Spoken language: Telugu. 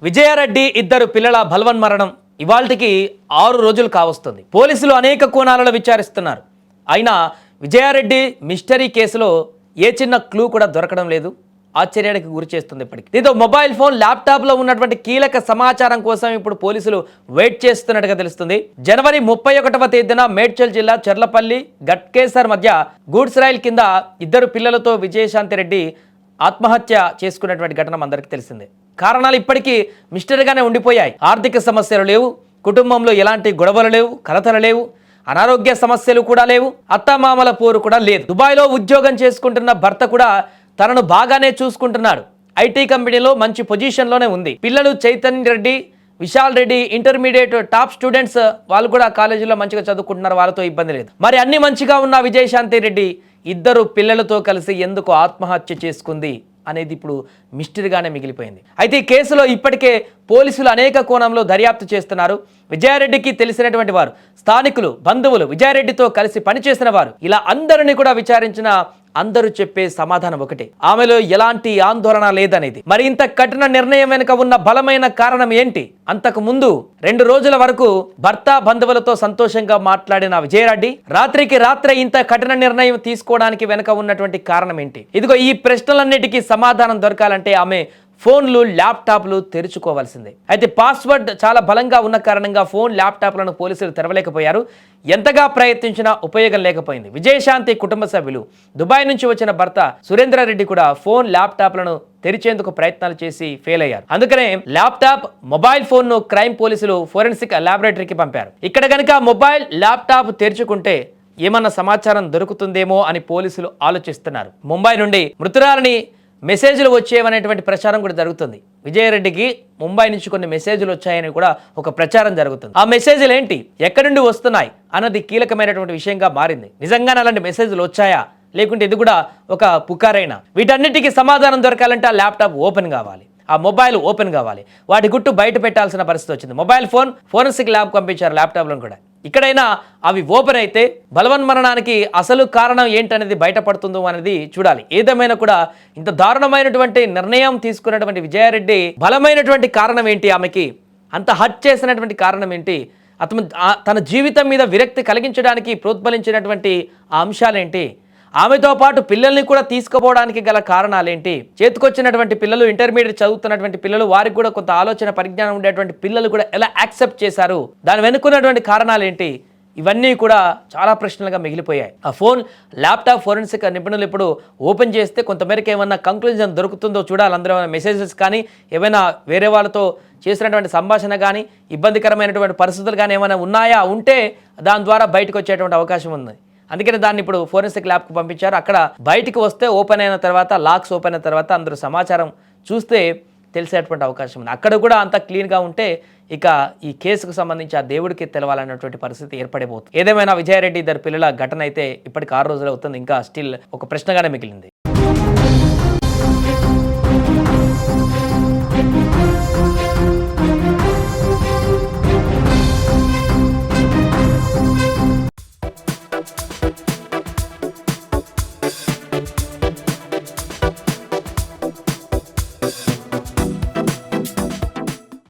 విజయారెడ్డి ఇద్దరు పిల్లల బలవన్మరణం ఇవాల్టికి 6 రోజులు కావస్తుంది. పోలీసులు అనేక కోణాలలో విచారిస్తున్నారు. అయినా విజయారెడ్డి మిస్టరీ కేసులో ఏ చిన్న క్లూ కూడా దొరకడం లేదు. ఆశ్చర్యానికి గురి చేస్తుంది. ఇప్పటికి దీంతో మొబైల్ ఫోన్ ల్యాప్టాప్లో ఉన్నటువంటి కీలక సమాచారం కోసం ఇప్పుడు పోలీసులు వెయిట్ చేస్తున్నట్టుగా తెలుస్తుంది. జనవరి 31వ తేదీన మేడ్చల్ జిల్లా చెర్లపల్లి గట్కేసర్ మధ్య గూడ్స్ రైల్ కింద ఇద్దరు పిల్లలతో విజయశాంతి రెడ్డి ఆత్మహత్య చేసుకున్నటువంటి ఘటన అందరికీ తెలిసిందే. కారణాలు ఇప్పటికీ మిస్టరీగానే ఉండిపోయాయి. ఆర్థిక సమస్యలు లేవు, కుటుంబంలో ఎలాంటి గొడవలు లేవు, కలతలు లేవు, అనారోగ్య సమస్యలు కూడా లేవు, అత్తమామల పోరు కూడా లేదు. దుబాయ్లో ఉద్యోగం చేసుకుంటున్న భర్త కూడా తనను బాగానే చూసుకుంటున్నాడు. ఐటీ కంపెనీలో మంచి పొజిషన్లోనే ఉంది. పిల్లలు Chaitanya Reddy, Vishal Reddy intermediate top students, వాళ్ళు కూడా కాలేజీలో మంచిగా చదువుకుంటున్నారు, వాళ్ళతో ఇబ్బంది లేదు. మరి అన్ని మంచిగా ఉన్న విజయశాంతి రెడ్డి ఇద్దరు పిల్లలతో కలిసి ఎందుకు ఆత్మహత్య చేసుకుంది అనేది ఇప్పుడు మిస్టరీగానే మిగిలిపోయింది. అయితే ఈ కేసులో ఇప్పటికే పోలీసులు అనేక కోణంలో దర్యాప్తు చేస్తున్నారు. విజయారెడ్డికి తెలిసినటువంటి వారు, స్థానికులు, బంధువులు, విజయారెడ్డితో కలిసి పనిచేసిన వారు, ఇలా అందరినీ కూడా విచారించిన అందరూ చెప్పే సమాధానం ఒకటే, ఆమెలో ఎలాంటి ఆందోళన లేదనేది. మరి ఇంత కఠిన నిర్ణయం వెనుక ఉన్న బలమైన కారణం ఏంటి? అంతకు ముందు 2 రోజుల వరకు భర్త బంధువులతో సంతోషంగా మాట్లాడిన విజయారెడ్డి రాత్రికి రాత్రే ఇంత కఠిన నిర్ణయం తీసుకోవడానికి వెనుక ఉన్నటువంటి కారణం ఏంటి? ఇదిగో ఈ ప్రశ్నలన్నిటికీ సమాధానం దొరకాలంటే ఆమె ఫోన్లు, ల్యాప్టాప్లు తెరుచుకోవాల్సిందే. అయితే పాస్వర్డ్ చాలా బలంగా ఉన్న కారణంగా ఫోన్, ల్యాప్టాప్లను పోలీసులు తెరవలేకపోయారు. ఎంతగా ప్రయత్నించినా ఉపయోగం లేకపోయింది. విజయశాంతి కుటుంబ సభ్యులు, దుబాయ్ నుంచి వచ్చిన భర్త సురేంద్రారెడ్డి కూడా ఫోన్, ల్యాప్టాప్లను తెరిచేందుకు ప్రయత్నాలు చేసి ఫెయిల్ అయ్యారు. అందుకనే ల్యాప్టాప్, మొబైల్ ఫోన్ను క్రైమ్ పోలీసులు ఫోరెన్సిక్ ల్యాబొరేటరీకి పంపారు. ఇక్కడ కనుక మొబైల్, ల్యాప్టాప్ తెరుచుకుంటే ఏమన్నా సమాచారం దొరుకుతుందేమో అని పోలీసులు ఆలోచిస్తున్నారు. ముంబై నుండి మృతురాలని మెసేజ్లు వచ్చేవనేటువంటి ప్రచారం కూడా జరుగుతుంది. విజయారెడ్డికి ముంబై నుంచి కొన్ని మెసేజ్లు వచ్చాయని కూడా ఒక ప్రచారం జరుగుతుంది. ఆ మెసేజ్లు ఏంటి, ఎక్కడి నుండి వస్తున్నాయి అన్నది కీలకమైనటువంటి విషయంగా మారింది. నిజంగానే అలాంటి మెసేజ్లు వచ్చాయా, లేకుంటే ఇది కూడా ఒక పుకారైనా? వీటన్నిటికీ సమాధానం దొరకాలంటే ఆ ల్యాప్టాప్ ఓపెన్ కావాలి, ఆ మొబైల్ ఓపెన్ కావాలి. వాటి గుట్టు బయట పెట్టాల్సిన పరిస్థితి వచ్చింది. మొబైల్ ఫోన్ ఫోరెన్సిక్ ల్యాబ్ పంపించారు, ల్యాప్టాప్లను కూడా. ఇక్కడైనా అవి ఓపెన్ అయితే బలవన్మరణానికి అసలు కారణం ఏంటనేది బయటపడుతుందో అనేది చూడాలి. ఏదేమైనా కూడా ఇంత దారుణమైనటువంటి నిర్ణయం తీసుకున్నటువంటి విజయారెడ్డి బలమైనటువంటి కారణం ఏంటి? ఆమెకి అంత హర్ట్ చేసినటువంటి కారణం ఏంటి? అతను తన జీవితం మీద విరక్తి కలిగించడానికి ప్రోత్బలించినటువంటి ఆ అంశాలేంటి? ఆమెతో పాటు పిల్లల్ని కూడా తీసుకుపోవడానికి గల కారణాలేంటి? చేతికొచ్చినటువంటి పిల్లలు, ఇంటర్మీడియట్ చదువుతున్నటువంటి పిల్లలు, వారికి కూడా కొంత ఆలోచన పరిజ్ఞానం ఉండేటువంటి పిల్లలు కూడా ఎలా యాక్సెప్ట్ చేశారు? దాని వెనుకున్నటువంటి కారణాలు ఏంటి? ఇవన్నీ కూడా చాలా ప్రశ్నలుగా మిగిలిపోయాయి. ఆ ఫోన్, ల్యాప్టాప్ ఫోరెన్సిక్ నిపుణులు ఇప్పుడు ఓపెన్ చేస్తే కొంతమేరకు ఏమన్నా కంక్లూజన్ దొరుకుతుందో చూడాలి. అందులో మెసేజెస్ కానీ, ఏమైనా వేరే వాళ్ళతో చేసినటువంటి సంభాషణ కానీ, ఇబ్బందికరమైనటువంటి పరిస్థితులు కానీ ఏమైనా ఉన్నాయా? ఉంటే దాని ద్వారా బయటకు వచ్చేటువంటి అవకాశం ఉంది. అందుకని దాన్ని ఇప్పుడు ఫోరెన్సిక్ ల్యాబ్కు పంపించారు. అక్కడ బయటికి వస్తే ఓపెన్ అయిన తర్వాత, లాక్స్ ఓపెన్ అయిన తర్వాత అందరూ సమాచారం చూస్తే తెలిసేటువంటి అవకాశం ఉంది. అక్కడ కూడా అంత క్లీన్గా ఉంటే ఇక ఈ కేసుకు సంబంధించి ఆ దేవుడికి తెలవాలన్నటువంటి పరిస్థితి ఏర్పడిపోతుంది. ఏదేమైనా విజయారెడ్డి ఇద్దరు పిల్లల ఘటన అయితే ఇప్పటికి 6 రోజులు అవుతుంది, ఇంకా స్టిల్ ఒక ప్రశ్నగానే మిగిలింది.